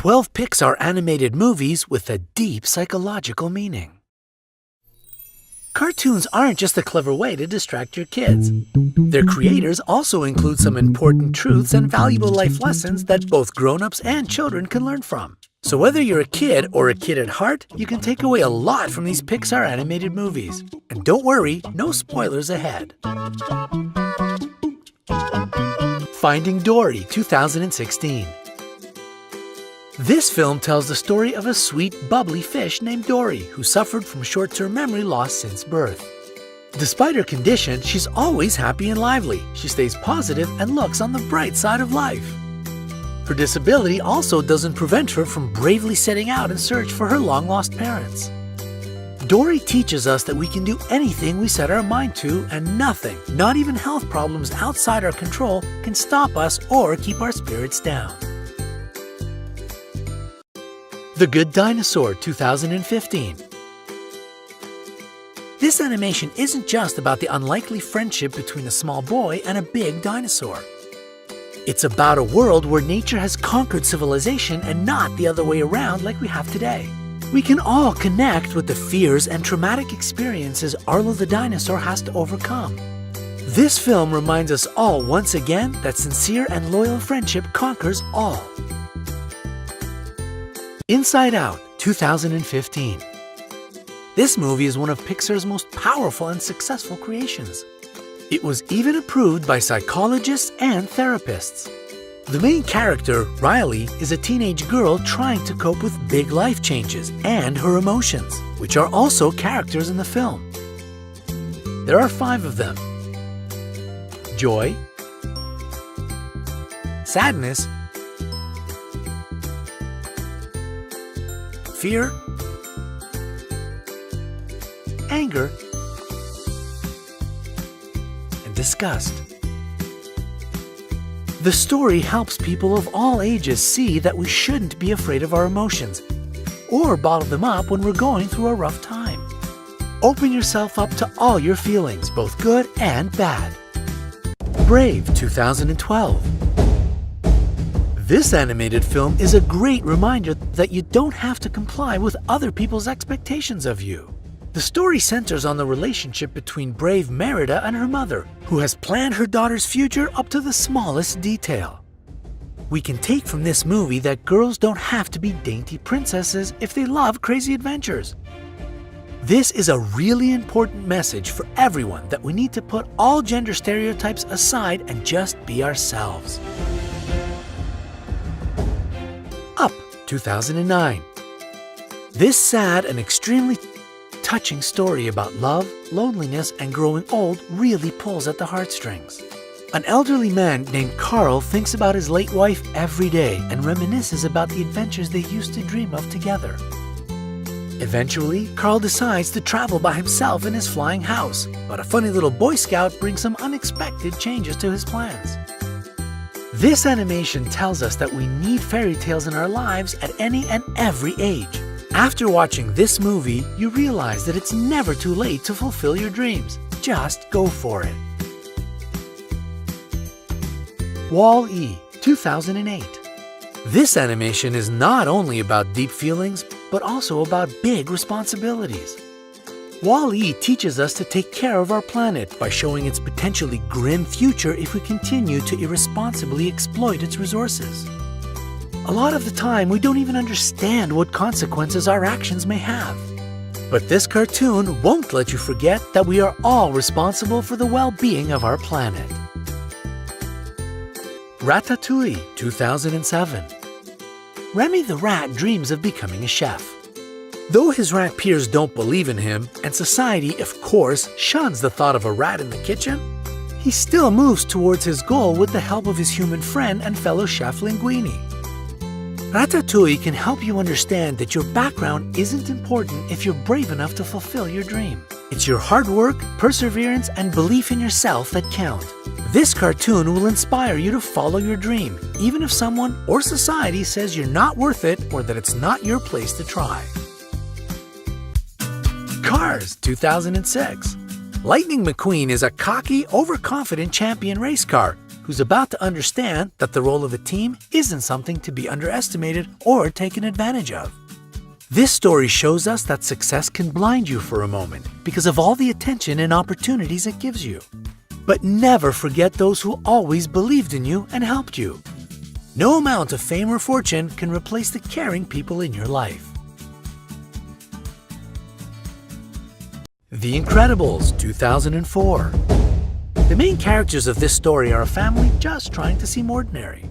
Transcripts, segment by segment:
12 Pixar animated movies with a deep psychological meaning. Cartoons aren't just a clever way to distract your kids. Their creators also include some important truths and valuable life lessons that both grown-ups and children can learn from. So whether you're a kid or a kid at heart, you can take away a lot from these Pixar animated movies. And don't worry, no spoilers ahead. Finding Dory, 2016. This film tells the story of a sweet, bubbly fish named Dory who suffered from short-term memory loss since birth. Despite her condition, she's always happy and lively. She stays positive and looks on the bright side of life. Her disability also doesn't prevent her from bravely setting out in search for her long-lost parents. Dory teaches us that we can do anything we set our mind to, and nothing, not even health problems outside our control, can stop us or keep our spirits down. The Good Dinosaur, 2015. This animation isn't just about the unlikely friendship between a small boy and a big dinosaur. It's about a world where nature has conquered civilization and not the other way around like we have today. We can all connect with the fears and traumatic experiences Arlo the dinosaur has to overcome. This film reminds us all once again that sincere and loyal friendship conquers all. Inside Out, 2015. This movie is one of Pixar's most powerful and successful creations. It was even approved by psychologists and therapists. The main character, Riley, is a teenage girl trying to cope with big life changes and her emotions, which are also characters in the film. There are 5 of them: joy, sadness, fear, anger, and disgust. The story helps people of all ages see that we shouldn't be afraid of our emotions or bottle them up when we're going through a rough time. Open yourself up to all your feelings, both good and bad. Brave, 2012. This animated film is a great reminder that you don't have to comply with other people's expectations of you. The story centers on the relationship between brave Merida and her mother, who has planned her daughter's future up to the smallest detail. We can take from this movie that girls don't have to be dainty princesses if they love crazy adventures. This is a really important message for everyone, that we need to put all gender stereotypes aside and just be ourselves. Up, 2009. This sad and extremely touching story about love, loneliness, and growing old really pulls at the heartstrings. An elderly man named Carl thinks about his late wife every day and reminisces about the adventures they used to dream of together. Eventually, Carl decides to travel by himself in his flying house, but a funny little Boy Scout brings some unexpected changes to his plans. This animation tells us that we need fairy tales in our lives at any and every age. After watching this movie, you realize that it's never too late to fulfill your dreams. Just go for it. Wall-E, 2008. This animation is not only about deep feelings, but also about big responsibilities. Wall-E teaches us to take care of our planet by showing its potentially grim future if we continue to irresponsibly exploit its resources. A lot of the time, we don't even understand what consequences our actions may have. But this cartoon won't let you forget that we are all responsible for the well-being of our planet. Ratatouille, 2007. Remy the rat dreams of becoming a chef. Though his rat peers don't believe in him, and society, of course, shuns the thought of a rat in the kitchen, he still moves towards his goal with the help of his human friend and fellow chef Linguini. Ratatouille can help you understand that your background isn't important if you're brave enough to fulfill your dream. It's your hard work, perseverance, and belief in yourself that count. This cartoon will inspire you to follow your dream, even if someone or society says you're not worth it or that it's not your place to try. Cars, 2006. Lightning McQueen is a cocky, overconfident champion race car who who's about to understand that the role of a team isn't something to be underestimated or taken advantage of. This story shows us that success can blind you for a moment because of all the attention and opportunities it gives you. But never forget those who always believed in you and helped you. No amount of fame or fortune can replace the caring people in your life. The Incredibles, 2004. The main characters of this story are a family just trying to seem ordinary.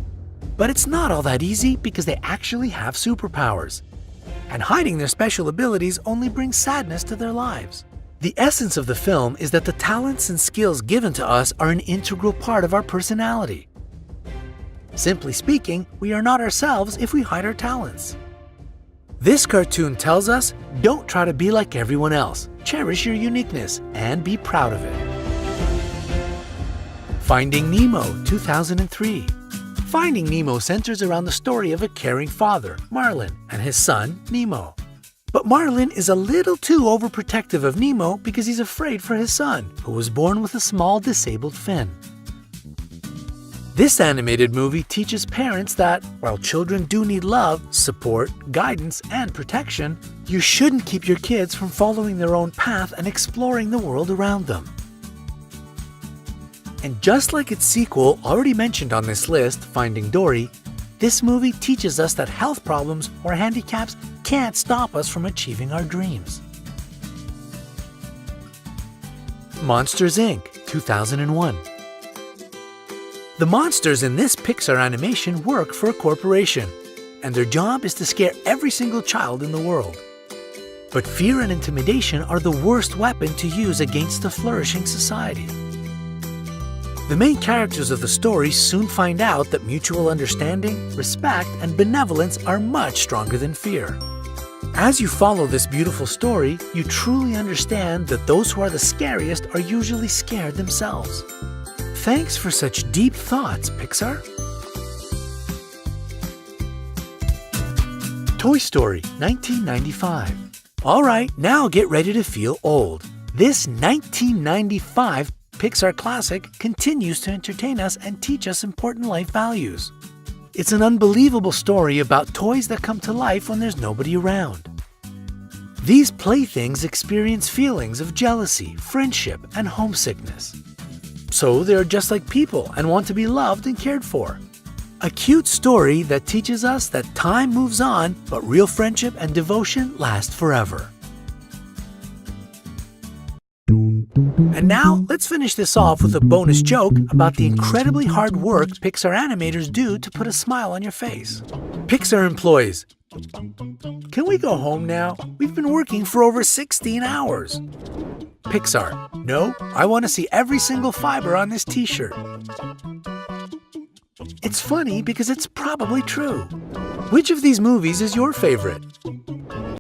But it's not all that easy because they actually have superpowers. And hiding their special abilities only brings sadness to their lives. The essence of the film is that the talents and skills given to us are an integral part of our personality. Simply speaking, we are not ourselves if we hide our talents. This cartoon tells us, don't try to be like everyone else. Cherish your uniqueness and be proud of it. Finding Nemo, 2003. Finding Nemo centers around the story of a caring father, Marlin, and his son, Nemo. But Marlin is a little too overprotective of Nemo because he's afraid for his son, who was born with a small disabled fin. This animated movie teaches parents that, while children do need love, support, guidance, and protection, you shouldn't keep your kids from following their own path and exploring the world around them. And just like its sequel already mentioned on this list, Finding Dory, this movie teaches us that health problems or handicaps can't stop us from achieving our dreams. Monsters, Inc., 2001. The monsters in this Pixar animation work for a corporation, and their job is to scare every single child in the world. But fear and intimidation are the worst weapon to use against a flourishing society. The main characters of the story soon find out that mutual understanding, respect, and benevolence are much stronger than fear. As you follow this beautiful story, you truly understand that those who are the scariest are usually scared themselves. Thanks for such deep thoughts, Pixar. Toy Story, 1995. All right, now get ready to feel old. This 1995 Pixar classic continues to entertain us and teach us important life values. It's an unbelievable story about toys that come to life when there's nobody around. These playthings experience feelings of jealousy, friendship, and homesickness. So they're just like people and want to be loved and cared for. A cute story that teaches us that time moves on, but real friendship and devotion last forever. And now, let's finish this off with a bonus joke about the incredibly hard work Pixar animators do to put a smile on your face. Pixar employees: can we go home now? We've been working for over 16 hours. Pixar: no, I want to see every single fiber on this t-shirt. It's funny because it's probably true. Which of these movies is your favorite?